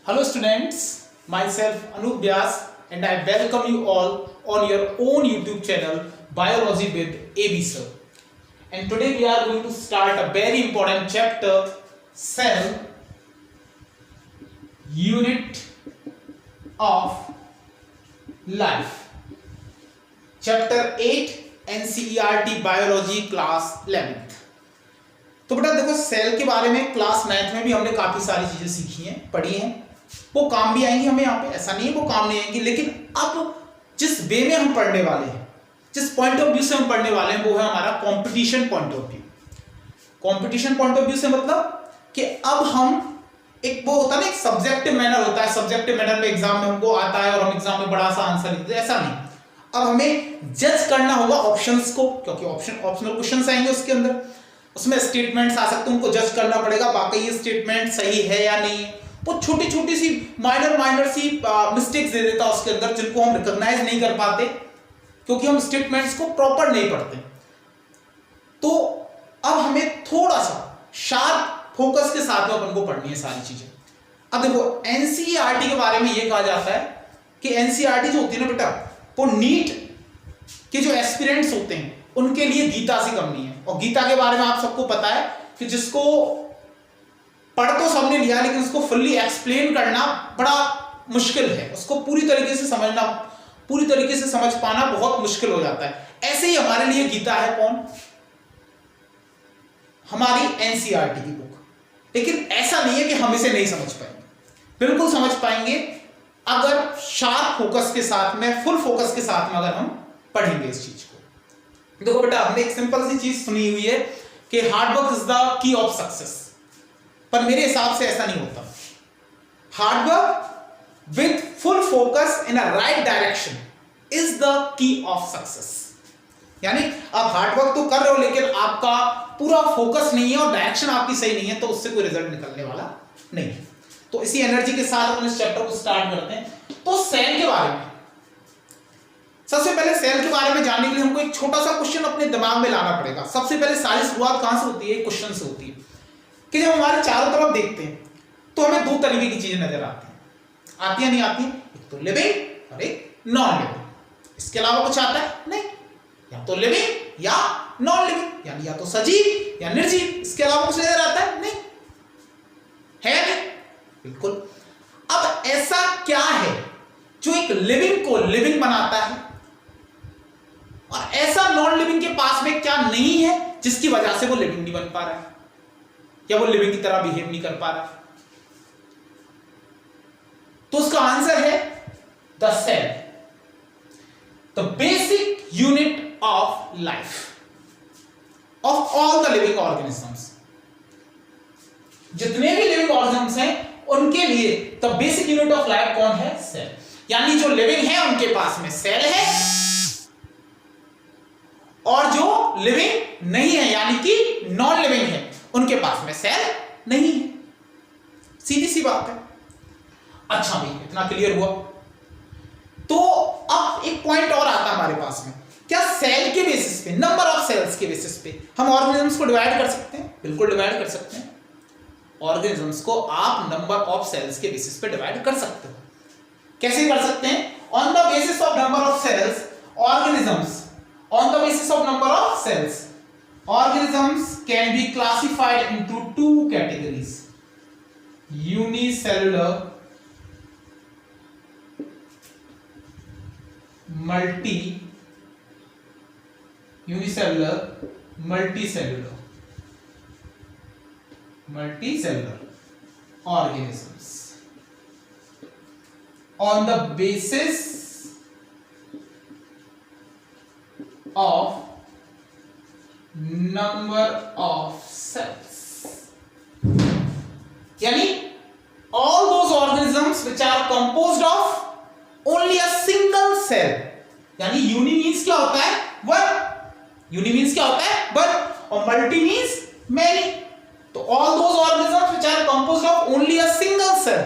Hello students, myself Anup Vyas and I welcome you all on your own YouTube channel Biology with AB Sir. And today we are going to start a very important chapter, Cell, Unit of Life. Chapter 8 NCERT Biology Class 11th. तो बेटा देखो cell के बारे में class 9th में भी हमने काफी सारी चीजें सीखी हैं, पढ़ी हैं, वो काम भी आएंगी हमें यहाँ पे, ऐसा नहीं है वो काम नहीं आएंगी, लेकिन अब जिस वे में हम पढ़ने वाले हैं, जिस पॉइंट ऑफ व्यू से हम पढ़ने वाले हैं वो है हमारा competition point of view. Competition point of view से मतलब कि अब हम एक वो होता है ना, एक सब्जेक्टिव मैनर होता है, सब्जेक्टिव मैनर में एग्जाम में हमको आता है और हम एग्जाम में बड़ा सा आंसर लिखते हैं, ऐसा नहीं। अब हमें जज करना होगा ऑप्शंस को, क्योंकि ऑप्शनल क्वेश्चंस आएंगे उसके अंदर, उसमें स्टेटमेंट्स आ सकते हैं, उनको जज करना पड़ेगा वाकई ये स्टेटमेंट सही है या नहीं है। वो छोटी छोटी सी माइनर सी मिस्टेक्स दे देता है उसके अंदर, जिनको हम रिकॉग्नाइज नहीं कर पाते क्योंकि हम स्टेटमेंट्स को प्रॉपर नहीं पढ़ते। तो अब हमें थोड़ा सा शार्प फोकस के साथ में अपन को पढ़नी है सारी चीजें। अब देखो एनसीईआरटी के बारे में ये कहा जाता है कि एनसीईआरटी जो होती है ना बेटा, वो नीट के जो एस्पिरेंट्स होते हैं उनके लिए गीता से कम नहीं है। और गीता के बारे में आप सबको पता है कि जिसको पढ़ तो सबने लिया लेकिन उसको फुल्ली एक्सप्लेन करना बड़ा मुश्किल है, उसको पूरी तरीके से समझना, पूरी तरीके से समझ पाना बहुत मुश्किल हो जाता है। ऐसे ही हमारे लिए गीता है कौन? हमारी एनसीईआरटी की बुक। लेकिन ऐसा नहीं है कि हम इसे नहीं समझ पाएंगे, बिल्कुल समझ पाएंगे अगर शार्प फोकस के साथ में, फुल फोकस के साथ में अगर हम पढ़ेंगे इस चीज को। देखो बेटा, हमने एक सिंपल सी चीज सुनी हुई है कि hard work is the key of success, पर मेरे हिसाब से ऐसा नहीं होता। Hard work with full focus in a right direction is the key of success. यानी आप हार्ड वर्क तो कर रहे हो लेकिन आपका पूरा फोकस नहीं है और डायरेक्शन आपकी सही नहीं है, तो उससे कोई रिजल्ट निकलने वाला नहीं है। तो इसी एनर्जी के साथ अपन इस चैप्टर को स्टार्ट करते हैं। तो सेल के बारे में, सबसे पहले सेल के बारे में जानने के लिए हमको एक छोटा सा क्वेश्चन अपने दिमाग में लाना पड़ेगा। सबसे पहले सारी शुरुआत कहां से होती है? क्वेश्चन से होती है कि जब हमारे चारों तरफ देखते हैं तो हमें दो तरीके की चीजें नजर आती है नहीं आती है? एक तो लिविंग और एक नॉन लिविंग। इसके अलावा कुछ आता है? नहीं। या तो लिविंग या नॉन लिविंग, यानी या तो सजीव या निर्जीव, इसके अलावा कुछ नजर आता है? नहीं है, नहीं, बिल्कुल। अब ऐसा क्या है जो एक लिविंग को लिविंग बनाता है और ऐसा नॉन लिविंग के पास में क्या नहीं है जिसकी वजह से वो लिविंग नहीं बन पा रहा है या वो लिविंग की तरह बिहेव नहीं कर पा रहा? तो उसका आंसर है the cell, the basic unit of life of all the living organisms. जितने भी लिविंग ऑर्गेनिजम्स हैं उनके लिए the basic unit of life कौन है? सेल। यानी जो लिविंग है उनके पास में सेल है और जो लिविंग नहीं है यानी कि नॉन लिविंग है उनके पास में सेल नहीं है। सीधी सी बात है। अच्छा भाई, इतना क्लियर हुआ। तो अब एक पॉइंट और आता है हमारे पास में, क्या सेल के बेसिस पे, नंबर ऑफ सेल्स के बेसिस पे हम ऑर्गेनिजम्स को डिवाइड कर सकते हैं? बिल्कुल डिवाइड कर सकते हैं। ऑर्गेनिजम्स को आप नंबर ऑफ सेल्स के बेसिस पे डिवाइड कर सकते हो। कैसे कर सकते हैं? On the basis of number of cells organisms, on the basis of number of cells, organisms can be classified into two categories: unicellular, multicellular organisms on the basis of number of cells. यानी all those organisms which are composed of only a single cell, यानी uni means क्या होता है? one. uni means क्या होता है? one. और multi means many. तो all those organisms which are composed of only a single cell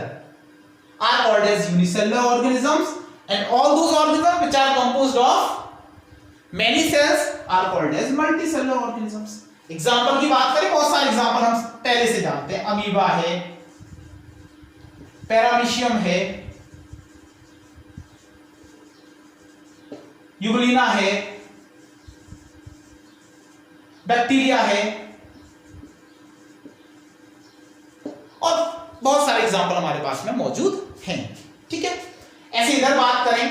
are called as unicellular organisms, and all those organisms which are composed of many cells are called as multicellular organisms. Example की बात करें, बहुत सारे example हम पहले से जानते हैं। अमीबा है, पैरामीशियम है, यूग्लिना है, बैक्टीरिया है, और बहुत सारे एग्जाम्पल हमारे पास में मौजूद हैं। ठीक है, ऐसे इधर बात करें,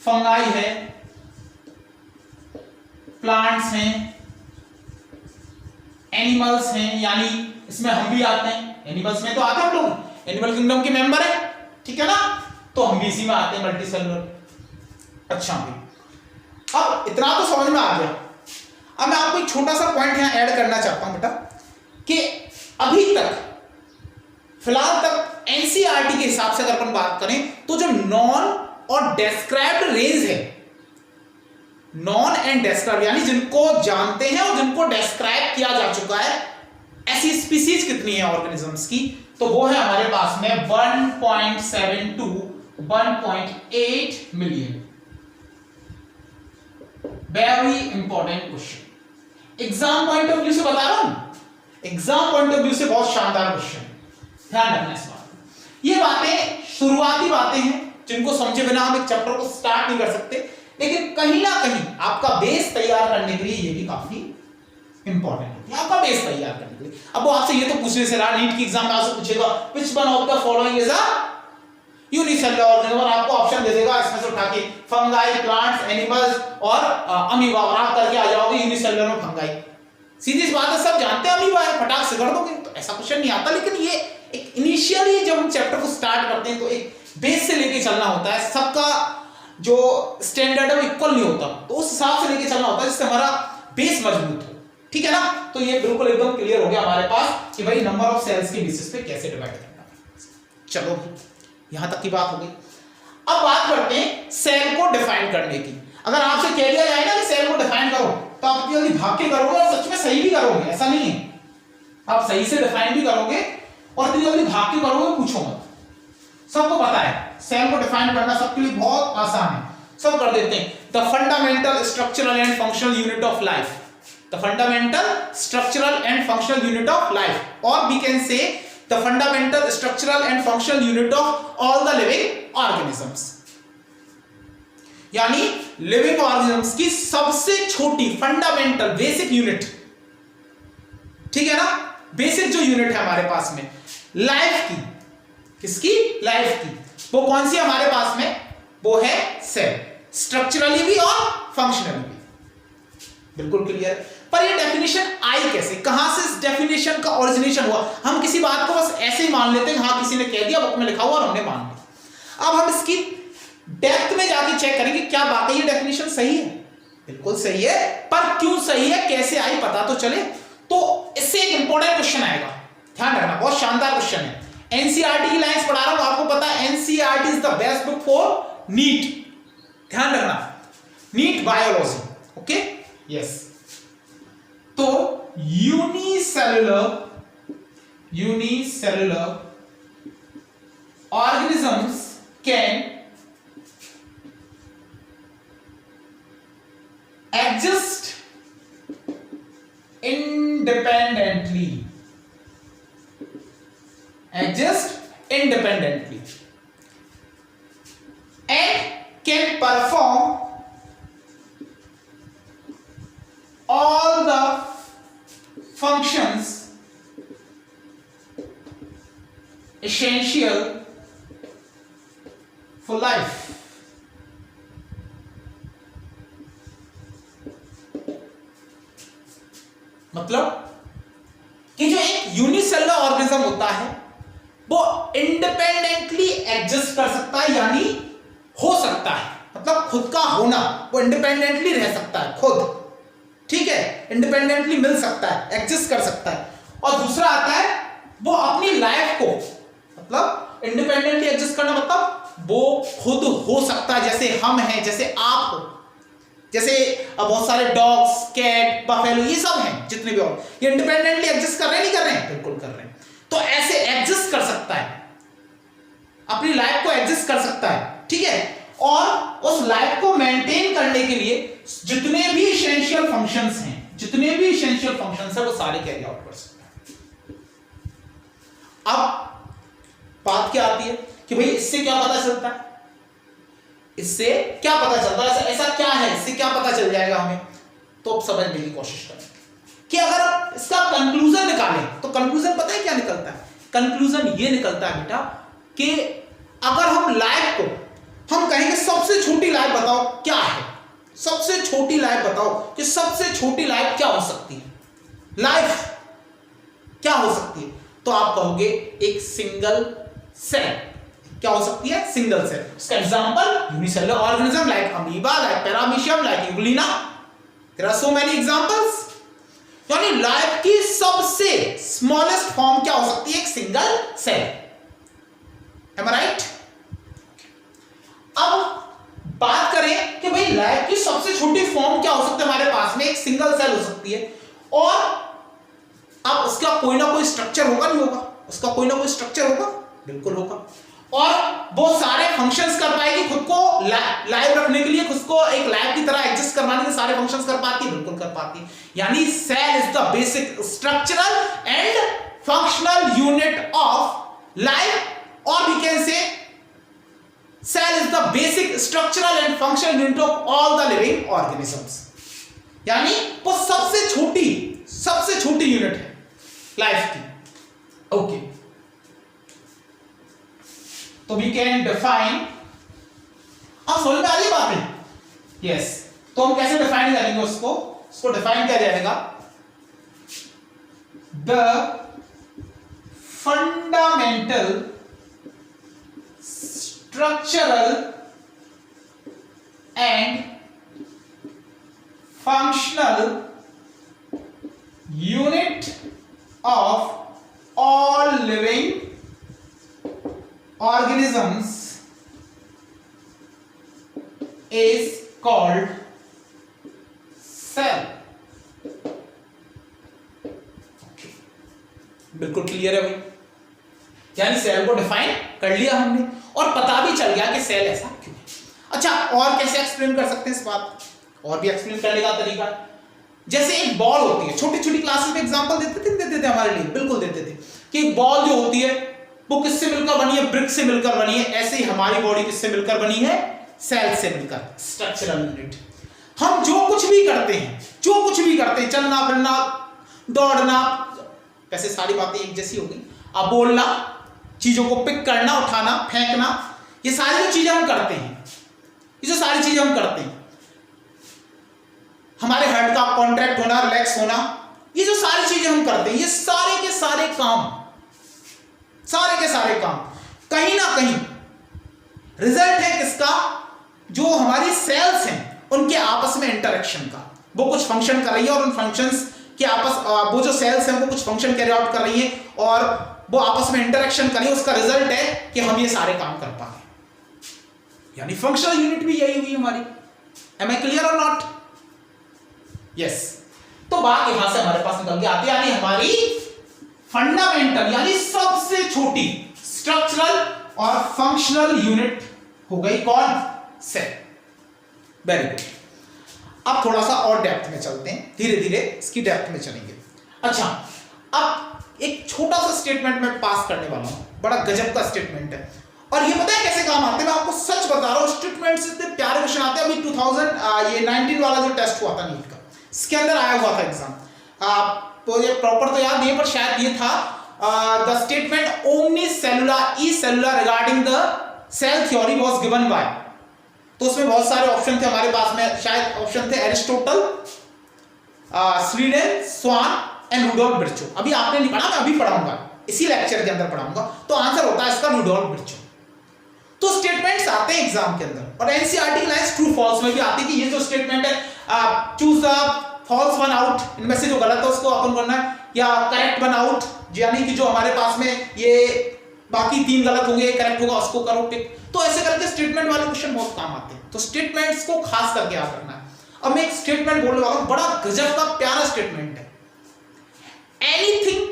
फंगाई है, प्लांट्स हैं, एनिमल्स हैं, यानी इसमें हम भी आते हैं, एनिमल्स में तो आते हैं हम लोग, एनिमल किंगडम के मेंबर है, ठीक है ना, तो हम भी इसी में आते हैं, मल्टी सेलुलर। अच्छा भाई, अब इतना तो समझ में आ गया। अब मैं आपको एक छोटा सा पॉइंट यहां ऐड करना चाहता हूं बेटा, कि अभी तक फिलहाल तक एनसीईआरटी के हिसाब से अगर अपन बात करें तो जो नॉन और डेस्क्राइब्ड रेंज है, नॉन एंड डेस्क्राइब यानी जिनको जानते हैं और जिनको डेस्क्राइब किया जा चुका है, ऐसी स्पीसीज कितनी है ऑर्गेनिजम्स की, तो वो है हमारे पास में 1.7 to 1.8 million. Very important question, exam point of view से बता रहा हूं, एग्जाम पॉइंट ऑफ व्यू से बहुत शानदार क्वेश्चन, ध्यान रखना इस बात। ये बातें शुरुआती बातें हैं जिनको समझे बिना हम एक चैप्टर को स्टार्ट नहीं कर सकते, लेकिन कहीं ना कहीं आपका बेस तैयार करने के लिए ये भी काफी इंपॉर्टेंट है, आपका बेस तैयार करने के लिए। अब वो आपसे ये तो पूछने से रहा, नीट की एग्जाम में आपसे पूछेगा which one of the following is a unicellular organism, आपको ऑप्शन दे देगा इसमें से उठा के फंगाई, प्लांट्स, एनिमल्स और अमीबा, और आप करके आ जाओगे यूनिसेलुलर में फंगाई। सीधी सी बात है, सब जानते हैं अमीबा है, फटाक से कर दोगे, तो ऐसा क्वेश्चन नहीं आता। लेकिन ये एक इनिशियली जब हम चैप्टर को स्टार्ट करते हैं तो एक बेस से लेके चलना होता है, सबका जो स्टैंडर्ड है वो इक्वल नहीं होता, तो उस हिसाब से लेके चलना होता है जिससे हमारा बेस मजबूत हो, ठीक है ना। तो ये बिल्कुल एकदम क्लियर हो गया हमारे पास कि भाई नंबर ऑफ सेल्स के बेसिस पे कैसे डिवाइड करना। चलो यहां तक की बात हो गई। अब बात करते हैं सेल को डिफाइन करने की। अगर आपसे कह दिया जाए ना कि सेल को डिफाइन करो, तो आप इतनी जल्दी भाग के करोगे और सच में सही भी करोगे, ऐसा नहीं है, आप सही से डिफाइन भी करोगे और इतनी जल्दी भाग के करोगे, पूछो मत, सबको पता है सेल को डिफाइन करना सबके लिए बहुत आसान है, सब कर देते हैं। The fundamental structural and functional unit of life, the fundamental structural and functional unit of life, और we can say the fundamental structural and functional unit of all the living organisms, यानी लिविंग ऑर्गेनिजम्स की सबसे छोटी fundamental basic unit, ठीक है ना, basic जो unit है हमारे पास में लाइफ की, किसकी, लाइफ की, वो कौन सी हमारे पास में, वो है सेल, स्ट्रक्चरली भी और फंक्शनली भी। बिल्कुल क्लियर। पर ये डेफिनेशन आई कैसे, कहां से इस डेफिनेशन का ओरिजिनेशन हुआ? हम किसी बात को बस ऐसे ही मान लेते हैं, हाँ किसी ने कह दिया, बुक में लिखा हुआ और हमने मान लिया। अब हम इसकी डेप्थ में जाके चेक करेंगे क्या वाकई ये डेफिनेशन सही है। बिल्कुल सही है, पर क्यों सही है, कैसे आई, पता तो चले। तो इससे एक इंपॉर्टेंट क्वेश्चन आएगा, ध्यान रखना, बहुत शानदार क्वेश्चन है। एनसीईआरटी की लाइंस पढ़ा रहा हूं, आपको पता है NCERT is the best book for NEET, ध्यान रखना, नीट बायोलॉजी, ओके, यस। तो unicellular organisms can exist independently and can perform all the functions essential for life. मतलब कि जो एक यूनिसेलुलर ऑर्गेनिज्म होता है वो इंडिपेंडेंटली एग्जिस्ट कर सकता है, यानी हो सकता है, मतलब खुद का होना, वो इंडिपेंडेंटली रह सकता है खुद, ठीक है, इंडिपेंडेंटली मिल सकता है, एग्जिस्ट कर सकता है। और दूसरा आता है वो अपनी लाइफ को, मतलब इंडिपेंडेंटली एग्जिस्ट करना मतलब वो खुद हो सकता है, जैसे हम हैं, जैसे आप हो, जैसे बहुत सारे डॉग्स, कैट, बफेलो, ये सब हैं जितने भी, और ये इंडिपेंडेंटली एग्जिस्ट कर रहे हैं, नहीं कर रहे हैं, बिल्कुल कर रहे हैं। तो ऐसे एग्जिस्ट कर सकता है, अपनी लाइफ को एग्जिस्ट कर सकता है, ठीक है, और उस लाइफ को मेंटेन करने के लिए जितने भी एसेंशियल फंक्शंस हैं, वो सारे कैरी आउट कर सकता है। अब बात क्या आती है कि भाई इससे क्या पता चलता है, इससे क्या पता चलता है, ऐसा क्या है, इससे क्या पता चल जाएगा हमें। तो अब समझने की कोशिश करें कि अगर आप इसका कंक्लूजन निकालें तो कंक्लूजन पता है क्या निकलता है। कंक्लूजन ये निकलता है बेटा कि अगर हम लाइफ को हम कहेंगे सबसे छोटी लाइफ बताओ क्या है, सबसे छोटी लाइफ बताओ कि सबसे छोटी लाइफ क्या हो सकती है, लाइफ क्या हो सकती है, तो आप कहोगे एक सिंगल सेल। क्या हो सकती है, सिंगल सेल। इसका example unicellular organism like amoeba, like paramecium, like euglena, there are so many examples. यानी लाइफ की सबसे स्मॉलेस्ट फॉर्म क्या हो सकती है, एक single cell. Am I right. अब बात करें कि भाई लाइफ की सबसे छोटी फॉर्म क्या हो सकती है हमारे पास में, एक सिंगल सेल हो सकती है। और अब उसका कोई ना कोई स्ट्रक्चर होगा, नहीं होगा, उसका कोई ना कोई स्ट्रक्चर होगा, बिल्कुल होगा। और वो सारे फंक्शंस कर पाएगी, खुद को लाइव रखने के लिए, खुद को एक लाइव की तरह एग्जिस्ट करवाने के लिए सारे फंक्शंस कर पाती है, बिल्कुल कर पाती है। यानी cell is the basic structural and functional unit of life, और we can say cell is the basic structural and functional unit of all the living organisms. यानी वो सबसे छोटी यूनिट है लाइफ की। ओके, तो वी कैन डिफाइन, अब समझ में आ रही बात है, यस। तो हम कैसे डिफाइन करेंगे उसको डिफाइन किया जाएगा, the fundamental structural and functional unit of all living organisms is called cell। okay, बिल्कुल क्लियर है भाई। यानी सेल को डिफाइन कर लिया हमने और पता भी चल गया कि सेल ऐसा क्यों है। अच्छा, और कैसे एक्सप्लेन कर सकते हैं इस बात, और भी एक्सप्लेन करने का तरीका, जैसे एक बॉल होती है, छोटी छोटी क्लासेस में एग्जांपल देते थे हमारे लिए, बिल्कुल देते थे कि एक बॉल जो होती है वो किससे मिलकर बनी है, ब्रिक से मिलकर बनी है। ऐसे ही हमारी बॉडी किससे मिलकर बनी है, सेल से मिलकर, स्ट्रक्चरल यूनिट। हम जो कुछ भी करते हैं, चलना फिरना, दौड़ना, वैसे सारी बातें एक जैसी होगी, अब बोलना, चीजों को पिक करना, उठाना, फेंकना, ये सारी जो चीजें हम करते हैं, हमारे हार्ट का कॉन्ट्रैक्ट होना, रिलैक्स होना, ये जो सारी चीजें हम करते हैं, ये सारे के सारे काम कहीं ना कहीं रिजल्ट है किसका, जो हमारी सेल्स हैं उनके आपस में इंटरेक्शन का। वो कुछ फंक्शन कर रही है और उन फंक्शंस के वो जो सेल्स हैं वो कुछ फंक्शन कैरी आउट कर रही हैं और वो आपस में इंटरेक्शन कर रही है, उसका रिजल्ट है कि हम ये सारे काम कर पा रहे हैं। यानी फंक्शनल यूनिट भी यही हुई हमारी। एम आई क्लियर और नॉट? यस। तो बात यहां से हमारे पास निकल के आती है, यानी हमारी फंडामेंटल यानी सबसे छोटी स्ट्रक्चरल और फंक्शनल यूनिट हो गई कौन, सेल। Very good. अब थोड़ा सा और डेप्थ में चलते हैं, धीरे धीरे इसकी डेप्थ में चलेंगे। अच्छा, अब एक छोटा सा स्टेटमेंट मैं पास करने वाला हूं, बड़ा गजब का स्टेटमेंट है और ये पता है कैसे काम आते हैं, मैं आपको सच बता रहा हूं। स्टेटमेंट से इतने प्यारे क्वेश्चन आते हैं। अभी 2019 वाला जो टेस्ट हुआ था नीट का, इसके अंदर आया हुआ था एग्जाम, तो ये प्रॉपर तो याद नहीं है पर शायद ये था, the statement omni cellular e cellular regarding the cell theory was given by. तो उसमें बहुत सारे ऑप्शन थे हमारे पास में, शायद ऑप्शन थे Aristotle, Schleiden, Schwann and Rudolf Virchow. अभी आपने नहीं पढ़ा, मैं अभी पढ़ाऊंगा, इसी लेक्चर के अंदर पढ़ाऊंगा। तो आंसर होता है इसका रुडोल्फ विर्चो। तो स्टेटमेंट्स आते हैं एग्जाम के अंदर और एनसीईआरटी की लाइंस ट्रू फॉल्स में भी आती है कि ये जो स्टेटमेंट है, choose the false one out, इनमें से जो गलत है उसको अपन करना है, या करेक्ट वन आउट, यानी कि जो हमारे पास में ये बाकी 3 गलत होंगे, करेक्ट होगा उसको करो टिक। तो ऐसे करके स्टेटमेंट वाले क्वेश्चन बहुत काम आते हैं। तो स्टेटमेंट्स को खास करके याद रखना है। अब मैं एक स्टेटमेंट बोलने वाला हूं, बड़ा गजब का प्यारा स्टेटमेंट है। Anything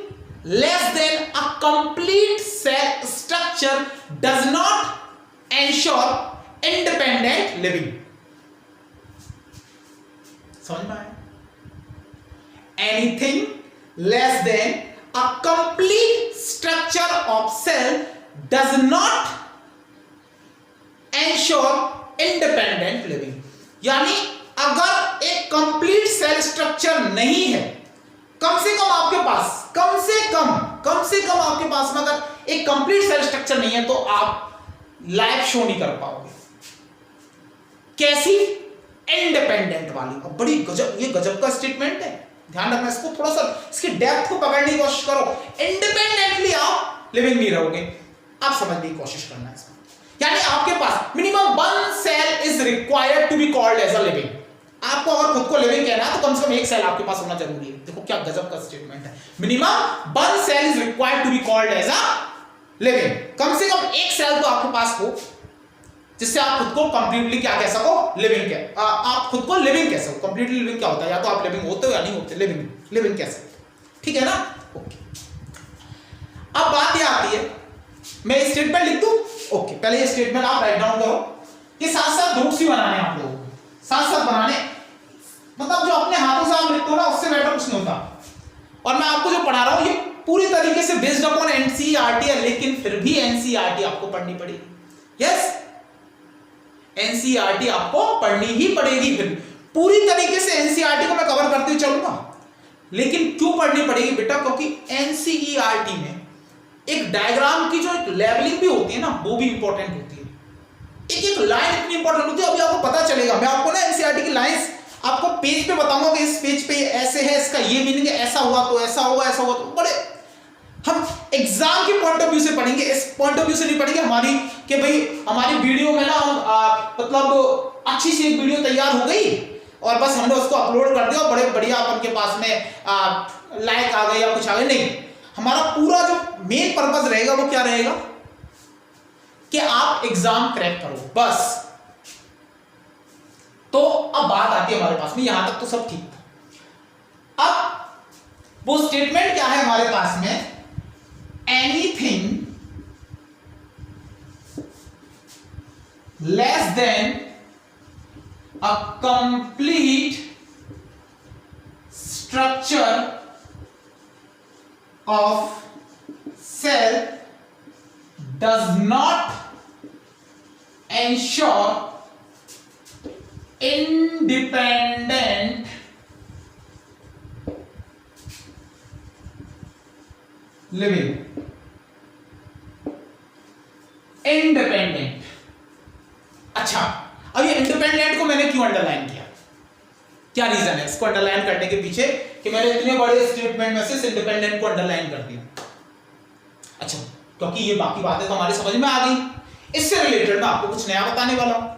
less than a complete cell structure does not ensure independent living. समझ में आया? Anything less than a complete structure of cell does not ensure independent living. यानी अगर एक कंप्लीट सेल स्ट्रक्चर नहीं है, कम से कम आपके पास, कम से कम आपके पास में अगर एक कंप्लीट सेल स्ट्रक्चर नहीं है तो आप लाइफ शो नहीं कर पाओगे। कैसी? इंडिपेंडेंट वाली। अब बड़ी गजब, ये गजब का स्टेटमेंट है, ध्यान रखना इसको, थोड़ा सा इसके डेप्थ को पकड़ने की कोशिश करो। इंडिपेंडेंटली आप लिविंग नहीं रहोगे, आप समझने की कोशिश करना है इसको। यानी आपके पास minimum 1 cell is required to be called as a living. आपको अगर खुद को लिविंग कहना है तो कम से कम एक सेल आपके पास होना जरूरी है। देखो क्या गजब का स्टेटमेंट है। Minimum 1 cell is required to be called as a living. कम से कम एक सेल तो आपके पास हो जिससे आप खुद को कंप्लीटली क्या कह सको, लिविंग कह, आप खुद को लिविंग कह सको। कंप्लीटली लिविंग क्या होता है? या तो आप लिविंग होते हो या नहीं होते, लिविंग कह सकते, ठीक है ना? ओके, अब बात ये आती है, मैं स्टेटमेंट लिख दूं? ओके, पहले ये स्टेटमेंट आप राइट डाउन करो। ये साथ साथ नोट्स ही बनाने आप लोगों को, साथ साथ बनाने, मतलब जो अपने हाथों से आप लिखते हो ना उससे बेटर कुछ नहीं होता। और मैं आपको जो पढ़ा रहा हूं ये पूरी तरीके से बेस्ड अपॉन एनसीईआरटी है, लेकिन फिर भी एनसीईआरटी आपको पढ़नी पड़ेगी। यस, एनसीईआरटी आपको पढ़नी ही पड़ेगी। फिर पूरी तरीके से एनसीईआरटी को मैं कवर करते हुए चलूंगा, लेकिन क्यों पढ़नी पड़ेगी बेटा? क्योंकि एनसीईआरटी में एक डायग्राम की जो एक लेबलिंग भी होती है ना, वो भी इंपॉर्टेंट होती है। एक एक लाइन इतनी इंपॉर्टेंट होती है, अभी आपको पता चलेगा। मैं आपको ना एनसीईआरटी की लाइंस आपको पेज पे बताऊंगा कि इस पेज पे ऐसे है, इसका ये मीनिंग है, ऐसा हुआ तो ऐसा होगा, ऐसा हुआ तो, बड़े हम एग्जाम के पॉइंट ऑफ व्यू से पढ़ेंगे, इस पॉइंट ऑफ व्यू से नहीं पढ़ेंगे हमारी कि भाई हमारी वीडियो में ना मतलब अच्छी सी एक वीडियो तैयार हो गई और बस हमने उसको अपलोड कर दिया और बड़े बढ़िया अपन के पास में लाइक आ गए या कुछ आ गए। नहीं, हमारा पूरा जो मेन पर्पस रहेगा वो क्या रहेगा कि आप एग्जाम क्रैक करो, बस। तो अब बात आती है हमारे पास में, यहां तक तो सब ठीक था। अब वो स्टेटमेंट क्या है हमारे पास में? Anything less than a complete structure of cell does not ensure independent living। Independent, अच्छा, अब ये इंडिपेंडेंट को मैंने क्यों अंडरलाइन किया? क्या रीजन है इसको अंडरलाइन करने के पीछे कि मैंने इतने बड़े स्टेटमेंट में से इंडिपेंडेंट को अंडरलाइन कर दिया? अच्छा, क्योंकि ये बाकी बातें तो हमारी समझ में आ गई। इससे रिलेटेड मैं आपको कुछ नया बताने वाला हूं।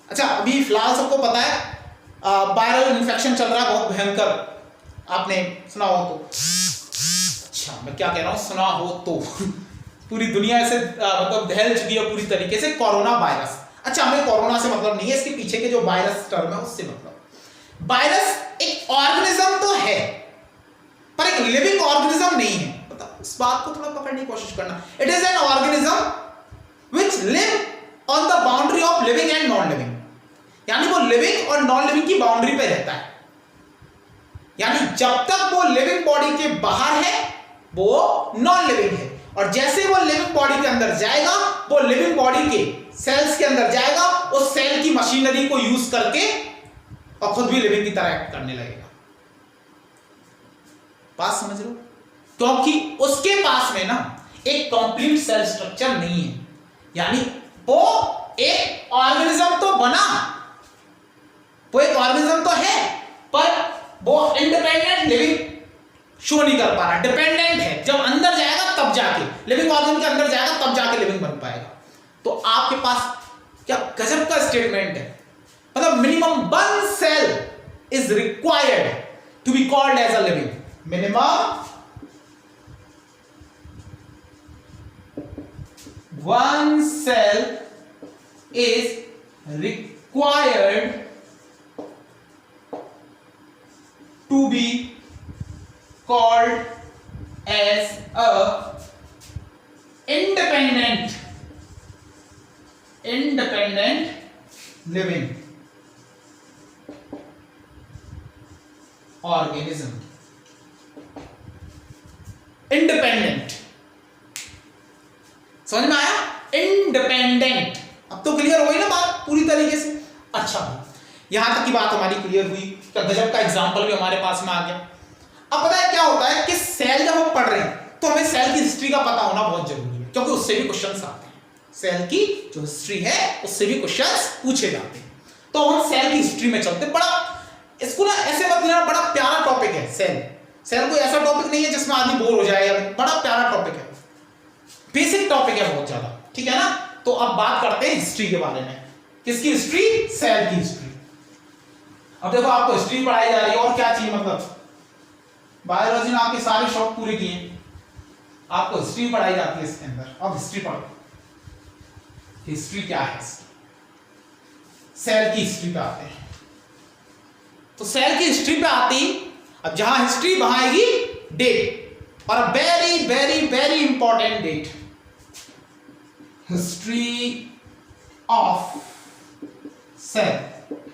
अच्छा, अभी फिलहाल सबको पता है वायरल इन्फेक्शन चल रहा है बहुत भयंकर, आपने सुना हो तो। अच्छा, मैं क्या कह रहा हूं, सुना हो तो पूरी दुनिया ऐसे मतलब दहल चुकी है पूरी तरीके से, कोरोना वायरस। अच्छा, हमें कोरोना से मतलब नहीं है, इसके पीछे के जो वायरस टर्म है उससे मतलब। वायरस एक ऑर्गेनिज्म तो है पर एक लिविंग ऑर्गेनिज्म नहीं है। पता, इस बात को थोड़ा पकड़ने की कोशिश करना। It is an organism which live on the boundary of living and non living. यानी वो लिविंग और नॉन लिविंग की बाउंड्री पे रहता है। यानी जब तक वो लिविंग बॉडी के बाहर है वो नॉन लिविंग है, और जैसे वो लिविंग बॉडी के अंदर जाएगा, वो लिविंग बॉडी के सेल्स के अंदर जाएगा, उस सेल की मशीनरी को यूज करके और खुद भी लिविंग की तरह एक्ट करने लगेगा। बात समझ लो? क्योंकि उसके पास में ना एक कंप्लीट सेल स्ट्रक्चर नहीं है। यानी वो एक ऑर्गेनिज्म तो बना, वो एक ऑर्गेनिज्म तो है, पर वो इंडिपेंडेंट लिविंग शो नहीं कर पा रहा, डिपेंडेंट है। जब अंदर जाएगा तब जाके लिविंग ऑर्गन के अंदर जाएगा तब जाके लिविंग बन पाएगा। तो आपके पास क्या गजब का स्टेटमेंट है। मतलब minimum 1 cell is required to be called as a living. Minimum 1 cell is required to be called as a independent living organism। Independent यहां तक की बात हमारी क्लियर हुई। क्या गजब का एग्जांपल भी हमारे पास में आ गया। अब पता है क्या होता है कि सेल जब हम पढ़ रहे हैं तो हमें सेल की हिस्ट्री का पता होना बहुत जरूरी है, क्योंकि उससे भी क्वेश्चंस आते हैं। सेल की जो हिस्ट्री है उससे भी क्वेश्चंस पूछे जाते हैं। तो हम सेल की हिस्ट्री में चलते। बड़ा इसको ना ऐसे मत लेना, बड़ा प्यारा टॉपिक है सेल। सेल कोई ऐसा टॉपिक नहीं है जिसमें आदमी बोर हो जाए, बड़ा प्यारा टॉपिक है, बेसिक टॉपिक है बहुत ज्यादा, ठीक है ना। तो अब बात करते हैं हिस्ट्री के बारे में। किसकी हिस्ट्री? सेल की हिस्ट्री। अब देखो आपको हिस्ट्री पढ़ाई जा रही है और क्या चाहिए, मतलब बायोलॉजी ने आपके सारे शौक पूरे किए, आपको हिस्ट्री पढ़ाई जाती है इसके अंदर। अब हिस्ट्री पढ़ो, हिस्ट्री क्या है, सेल की हिस्ट्री पे आते हैं। तो सेल की हिस्ट्री पे आती, अब जहां हिस्ट्री वहां आएगी डेट, और very very very important date, history of cell.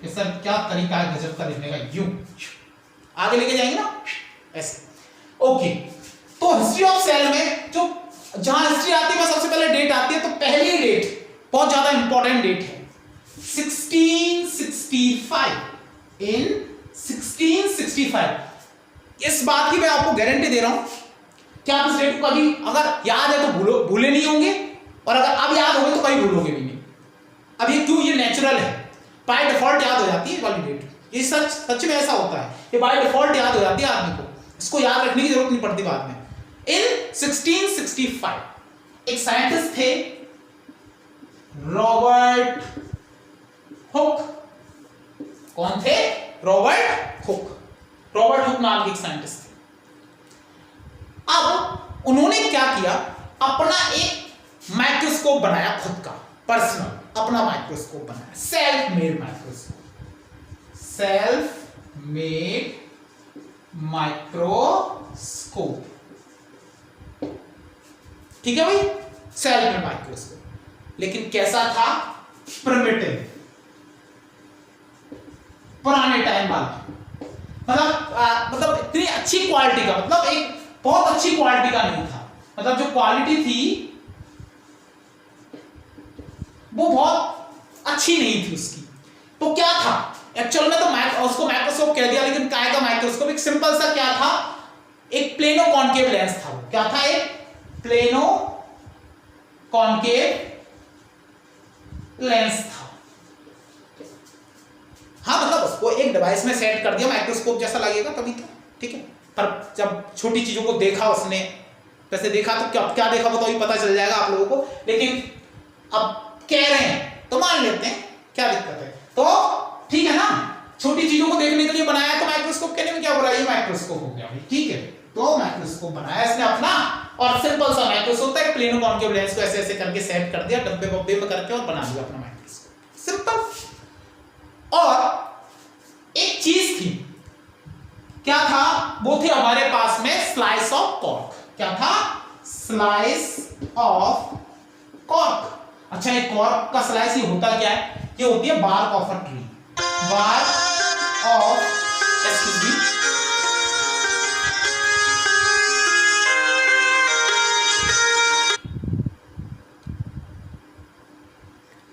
ये सर क्या तरीका है गजब का लिखने का, यूं आगे लेके जाएंगे ना ऐसे। ओके, तो हिस्ट्री ऑफ सेल में जो जहां हिस्ट्री आती है सबसे पहले डेट आती है। तो पहली डेट बहुत ज्यादा इंपॉर्टेंट डेट है, 1665। इन 1665, इस बात की मैं आपको गारंटी दे रहा हूं कि आप इस डेट को कभी अगर याद है तो भूले नहीं होंगे, और अगर अब याद होंगे तो कभी भूलोगे भी नहीं। अब ये क्यों, ये नेचुरल है, बाय डिफॉल्ट याद हो जाती है वाली डेट। ये सच में ऐसा होता है, ये बाय डिफॉल्ट याद हो जाती है आदमी को, इसको याद रखने की जरूरत नहीं पड़ती बाद में। इन 1665 एक साइंटिस्ट थे रॉबर्ट हुक। कौन थे? Robert Hooke. रॉबर्ट हुक नाम के एक साइंटिस्ट थे। अब उन्होंने क्या किया, अपना एक माइक्रोस्कोप बनाया खुद का, पर्सनल अपना माइक्रोस्कोप बनाया, self made microscope, self made microscope, ठीक है भाई, सेल्फ मेड माइक्रोस्कोप। लेकिन कैसा था? प्रिमिटिव, पुराने टाइम वाला, मतलब इतनी अच्छी क्वालिटी का, मतलब एक बहुत अच्छी क्वालिटी का नहीं था। मतलब जो क्वालिटी थी वो बहुत अच्छी नहीं थी उसकी। तो क्या था एक्चुअल में, तो उसको माइक्रोस्कोप कह दिया, लेकिन काय का माइक्रोस्कोप, एक सिंपल सा क्या था, एक प्लेनो कॉन्केव लेंस था। वो क्या था? एक प्लेनो कॉन्केव लेंस था। हाँ, मतलब उसको एक डिवाइस में सेट कर दिया, माइक्रोस्कोप जैसा लगेगा तभी तो, ठीक है। पर जब छोटी चीजों को देखा उसने, वैसे देखा तो क्या देखा वो तो अभी पता चल जाएगा आप लोगों को, लेकिन अब कह रहे हैं तो मान लेते हैं, क्या दिक्कत है। तो ठीक है ना, छोटी चीजों को देखने के लिए बनाया, तो माइक्रोस्कोप कहने में क्या बुराई है, माइक्रोस्कोप हो गया भाई, ठीक है। तो माइक्रोस्कोप बनाया इसने अपना, और सिंपल सा माइक्रोस्कोप होता है, प्लेनो कॉन्केव लेंस को ऐसे ऐसे करके सेट कर दिया डब्बे बब्बे में करके, और बना दिया अपना माइक्रोस्कोप, सिंपल। और एक चीज थी, क्या था? वो थी हमारे पास में स्लाइस ऑफ कॉर्क। क्या था? Slice of cork. अच्छा, ये कॉर्क का स्लाइस ये होता क्या है? ये होती है bark of a tree, bark of, excuse me,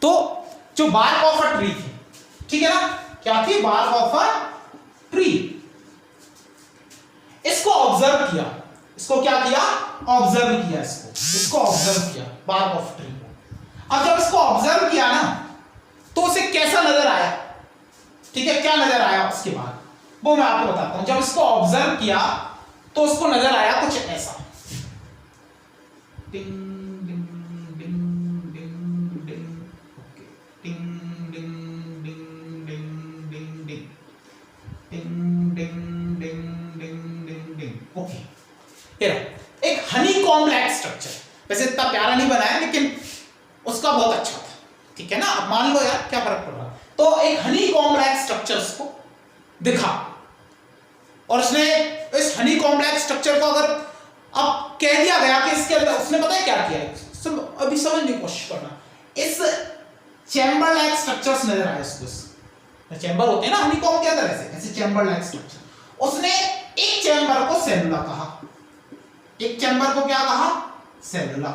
तो जो बार्क ऑफ अ ट्री थी, ठीक है ना, क्या थी? Bark of a tree. इसको ऑब्जर्व किया, इसको क्या किया? ऑब्जर्व किया, इसको ऑब्जर्व किया, बार्क ऑफ ट्री को। अब जब इसको ऑब्जर्व किया ना, तो उसे कैसा नजर आया, ठीक है, क्या नजर आया उसके बाद वो मैं आपको बताता हूं। जब इसको ऑब्जर्व किया तो उसको नजर आया कुछ ऐसा, टिंग डिंग डिंग डिंग डिंग, ओके, टिंग डिंग डिंग डिंग डिंग डिंग, टिंग डिंग डिंग डिंग डिंग डिंग, ओके। एक हनीकॉम्ब लाइक स्ट्रक्चर, वैसे इतना प्यारा नहीं बनाया लेकिन उसका बहुत अच्छा था, ठीक है ना। अब मान लो यार क्या फर्क पड़ रहा, तो एक हनीकॉम्ब लाइक स्ट्रक्चर उसको दिखा, और उसने इस हनीकॉम्ब लाइक स्ट्रक्चर को अगर अब कह दिया गया कि इसके अंदर, उसने पता है क्या किया है, अभी समझने की कोशिश करना, इस चैम्बर लाइक स्ट्रक्चर्स नजर आए उसको, चैम्बर होते हैं ना हनीकॉम्ब के अंदर, ऐसे चैम्बर लाइक स्ट्रक्चर। उसने एक चैम्बर को सेलुला कहा, एक चैम्बर को क्या कहा? सेलुला।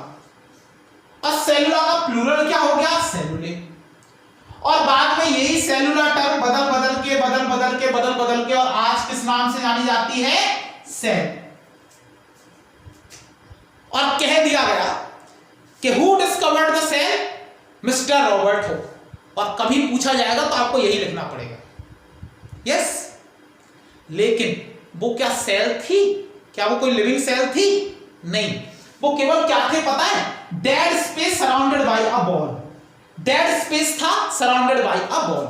और सेलुला का प्लूरल क्या हो गया? सेलुले। और बाद में यही सेलुलर टर्म बदल के और आज किस नाम से जानी जाती है? सेल। और कह दिया गया कि who discovered the cell? Mister Robert Hooke. और कभी पूछा जाएगा तो आपको यही लिखना पड़ेगा, यस। लेकिन वो क्या सेल थी? क्या वो कोई लिविंग सेल थी? नहीं, वो केवल क्या थे पता है? Dead space surrounded by a ball. Dead space था सराउंडेड बाय अ बॉल,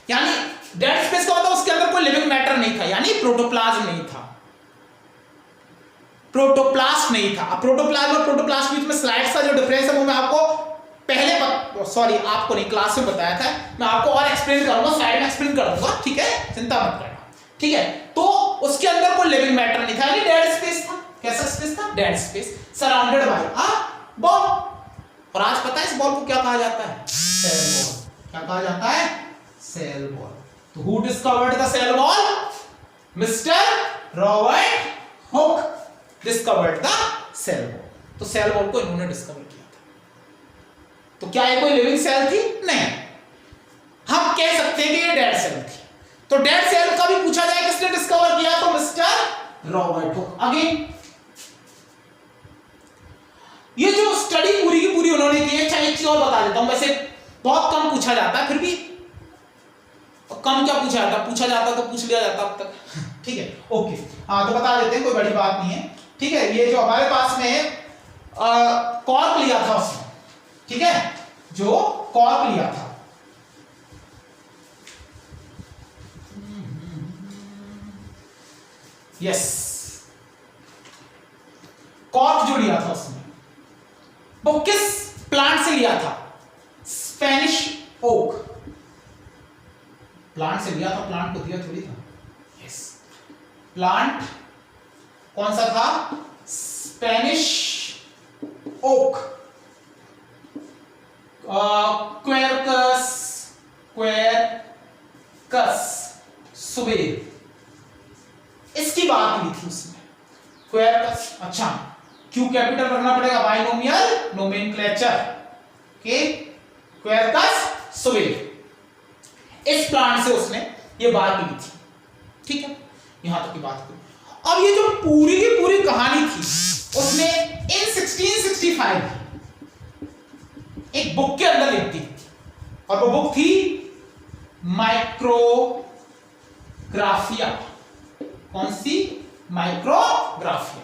यानी डेड स्पेस का मतलब उसके अंदर कोई लिविंग मैटर नहीं था, यानी प्रोटोप्लाज्म नहीं था, प्रोटोप्लास्ट नहीं था। अब प्रोटोप्लाज्म और प्रोटोप्लास्ट के बीच में स्लाइड्स का जो डिफरेंस है वो मैं आपको पहले आपको नहीं, क्लास में बताया था, मैं आपको और एक्सप्लेन करूंगा, स्लाइड में एक्सप्लेन कर दूंगा, ठीक है, चिंता मत करना, ठीक है। तो उसके अंदर कोई लिविंग मैटर नहीं था, यानी डेड स्पेस था। कैसा स्पेस था? Dead space surrounded by a ball. और आज पता है इस बॉल को क्या कहा जाता है? Cell wall. क्या कहा जाता है? Cell wall. तो who discovered the cell wall? Mister Robert Hooke discovered the cell wall. तो सेल बॉल को इन्होंने डिस्कवर किया था। तो क्या ये कोई लिविंग सेल थी? नहीं, हम कह सकते हैं कि ये डेड सेल थी। तो डेड सेल का भी पूछा जाए किसने डिस्कवर किया, तो मिस्टर रॉबर्ट हुक। अगेन ये जो स्टडी पूरी की पूरी उन्होंने की है, एक चीज और बता देता हूं, वैसे बहुत कम पूछा जाता है, फिर भी कम क्या पूछा जाता, पूछा जाता तो पूछ लिया जाता अब तक, ठीक है, ओके। हाँ, तो बता देते हैं, कोई बड़ी बात नहीं है, ठीक है। ये जो हमारे पास में कॉर्क लिया था उसने, ठीक है, जो कॉर्क लिया था, यस, कॉर्क जो लिया था उसने, वो किस प्लांट से लिया था? स्पेनिश ओक प्लांट से लिया था। प्लांट को दिया थोड़ी था, यस। प्लांट कौन सा था? स्पेनिश ओक, क्वेरकस सुबेर, इसकी बात की थी उसमें। क्वेरकस, अच्छा, क्यू कैपिटल रखना पड़ेगा, बाइनोमियल नोमेनक्लेचर के क्वेरकस सुबेर, इस प्लांट से उसने ये बात की थी, ठीक है, यहां तक की बात की। अब ये जो पूरी की पूरी कहानी थी उसने इन 1665 एक बुक के अंदर लिख दी, और वो बुक थी माइक्रोग्राफिया। कौन सी? माइक्रोग्राफिया।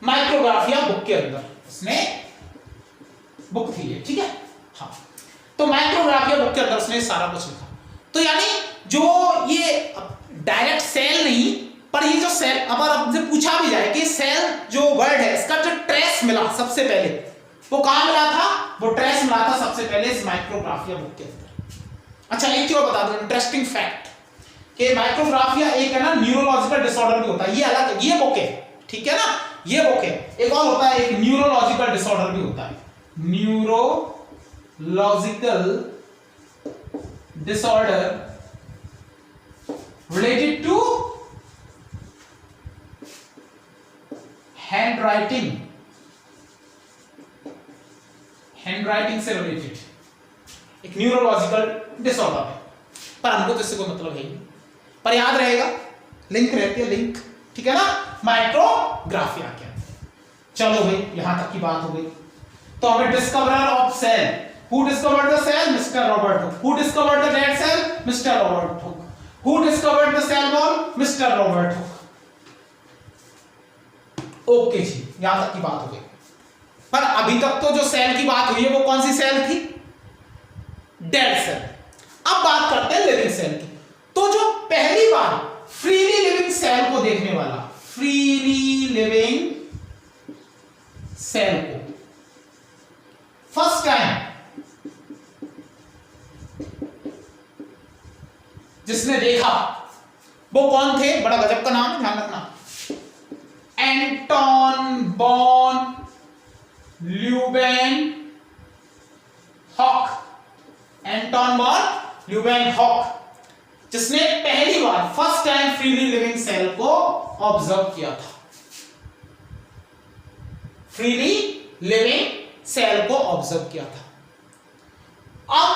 माइक्रोग्राफिया बुक के अंदर उसने बुक थी ये, ठीक है, हाँ। तो माइक्रोग्राफिया बुक के अंदर उसने सारा कुछ लिखा। तो यानी जो ये डायरेक्ट सेल नहीं, पर ये जो सेल, अब आपसे पूछा भी जाए कि सेल जो वर्ड है इसका जो ट्रेस मिला सबसे पहले, वो कहां मिला था? वो ट्रेस मिला था सबसे पहले इस माइक्रोग्राफिया बुक के अंदर। अच्छा, एक चीज और बता दूं, इंटरेस्टिंग फैक्ट, कि माइक्रोग्राफिया एक है ना न्यूरोलॉजिकल डिसऑर्डर भी होता है, ये अलग है, ये बुक है, ठीक है ना, ये बुक है। एक और होता है, एक न्यूरोलॉजिकल डिसऑर्डर भी होता है, neurological disorder related to handwriting से रिलेटेड एक न्यूरोलॉजिकल डिसऑर्डर है, पर हमको तो इससे कोई मतलब है नहीं, पर याद रहेगा, लिंक रहती है, लिंक, ठीक है ना, माइक्रोग्राफिया के अंदर। चलो भाई, यहां तक की बात हो गई। तो हमें discoverer of cell, who discovered the cell? Mister Robert Hooke. Who discovered the dead cell? Mister Robert Hooke. Who discovered the cell wall? Mister Robert Hooke. Okay जी, यहां तक की बात हो गई। पर अभी तक तो जो सेल की बात हुई है वो कौन सी सेल थी? Dead cell. अब बात करते हैं लिविंग सेल की। तो जो पहली बार फ्रीली लिविंग सेल को देखने वाला, फ्रीली लिविंग सेल को फर्स्ट टाइम जिसने देखा वो कौन थे? बड़ा गजब का नाम, ध्यान रखना, एंटोन बॉन ल्यूवेनहॉक। एंटोन बॉन ल्यूवेनहॉक, जिसने पहली बार first time freely living cell को ऑब्जर्व किया था, फ्रीली लिविंग सेल को ऑब्जर्व किया था। अब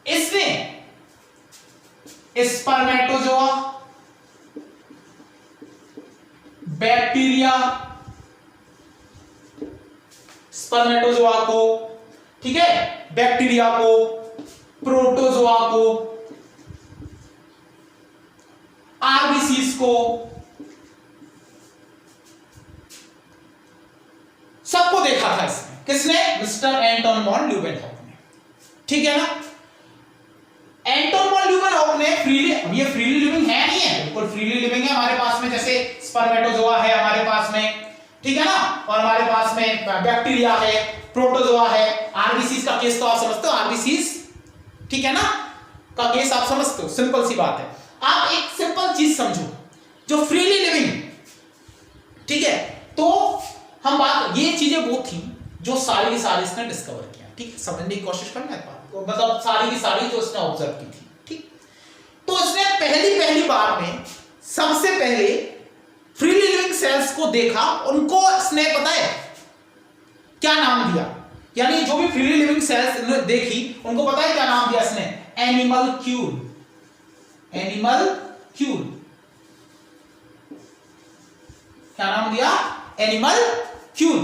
इसने स्पर्मेटोजोआ, बैक्टीरिया, स्पर्मेटोजोआ को, ठीक है, बैक्टीरिया को, प्रोटोजोआ को, आरबीसीज को, सबको देखा था इसने। किसने? मिस्टर एंटोन वॉन ल्यूवेनहॉक ने। ठीक है ना? एंटोन वॉन ल्यूवेनहॉक ने फ्रीली, ये फ्रीली लिविंग है नहीं है, बिल्कुल फ्रीली लिविंग है हमारे पास में, जैसे स्पर्मेटोजोआ है हमारे पास में, ठीक है ना, और हमारे पास में बैक्टीरिया है, प्रोटोजोआ है, आरबीसीज का केस तो आप समझते हो, आरबीसीज, ठीक है ना, का केस आप समझते हो, सिंपल सी बात है। आप एक सिंपल चीज समझो, जो फ्रीली लिविंग, ठीक है, तो हम बात, ये चीजें वो थी जो सारी की सारी इसने डिस्कवर किया, ठीक है, समझने की कोशिश करना है, मतलब सारी की सारी जो इसने ऑब्जर्व की थी, ठीक। तो इसने पहली बार में सबसे पहले फ्रीली लिविंग सेल्स को देखा, उनको इसने पता है क्या नाम दिया, यानी जो भी फ्रीली लिविंग सेल्स इन्होंने देखी उनको पता है क्या नाम दिया इसने? एनिमल्क्यूल। एनिमल्क्यूल, क्या नाम दिया? एनिमल्क्यूल,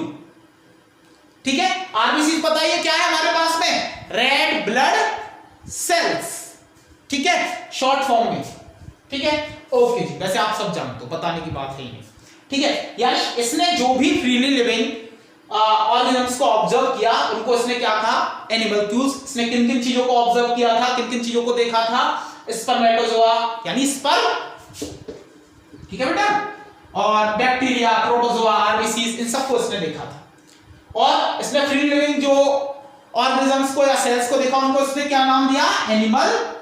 ठीक है। आरबीसी पता है ये क्या है हमारे पास में? रेड ब्लड सेल्स, ठीक है, शॉर्ट फॉर्म में, ठीक है, ओके जी, वैसे आप सब जानते हो, बताने की बात है ही नहीं, ठीक है। यानी इसने जो भी फ्रीली लिविंग ऑर्गेनिजम्स को ऑब्जर्व किया, उनको इसने क्या कहा? एनिमल्क्यूल्स। इसने किन किन चीजों को ऑब्जर्व किया था, किन किन चीजों को देखा था? स्पर्मेटोजोआ यानी स्पर्म, ठीक है बेटा, और बैक्टीरिया, प्रोटोजोआ, आरबीसीज, इन सबको इसने देखा था। और इसने फ्री लिविंग जो ऑर्गेनिजम्स को या सेल्स को देखा, उनको इसने क्या नाम दिया? एनिमल